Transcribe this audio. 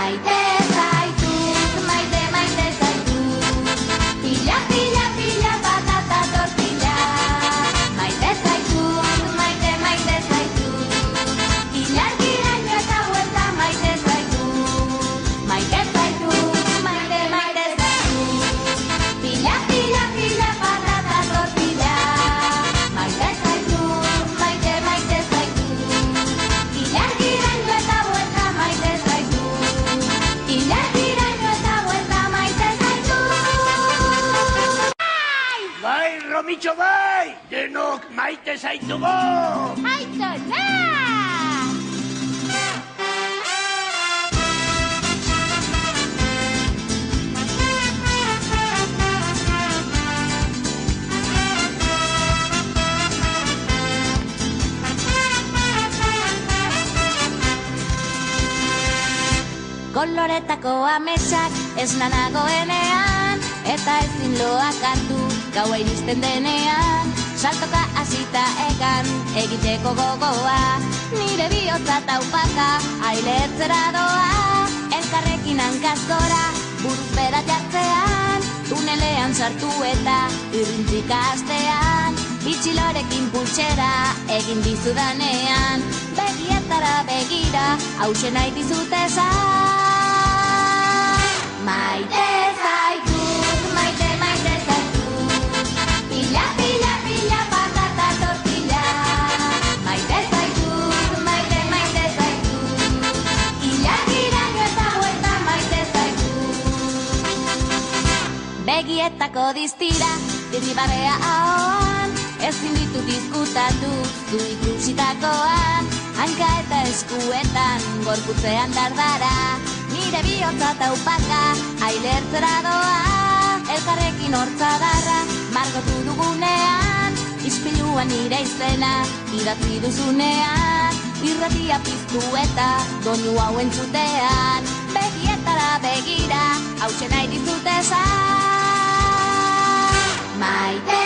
Maite zaitut, maite, maite zaitut. Pila, pila, pila, patata tortilla. Maite zaitut, maite, maite zaitut. Ilargiraino eta huelta maite zaitut. Maite zaitut, maite, maite zaitut. Pila, pila, pila, patata tortilla. Maite zaitut, maite, maite zaitut. Ilargiraino eta huelta maite zaitut. Ilargiraino eta huelta maite zaitut. Bai, Romitxo, bai! Denok maite zaitugu! Aitona! Koloretako ametsak ez nanagoenean, eta ezin loak hartu gaua iristen denean. Saltoka hasita egan egiteko gogoa, nire bihotza taupaka ailetzera doa. Elkarrekin hankazora buruz bera jartzean, tunelean sartu eta irrintzika astean. Itxilorekin pultsera egin dizudanean, begietara begira hausen nahi dizut esan. Maite zaitut, maite, maite zaitut. Pila, pila, pila, patata tortilla. Maite zaitut, maite, maite zaitut. Ilargiraino eta huelta maite zaitut. Begietako distira, dirribarrea ahoan, ezin ditut diskutatu, du ikusitakoan. Hanka eta eskuetan, gorputzean dardara, nire bihotza taupaka, ailertzera doa. Elkarrekin hortzadarra, margotu dugunean, ispiluan nire izena, idatzi duzunean. Irratia piztu eta doinu hau entzutean, begietara begira, hausen nahi dizut esan. Maite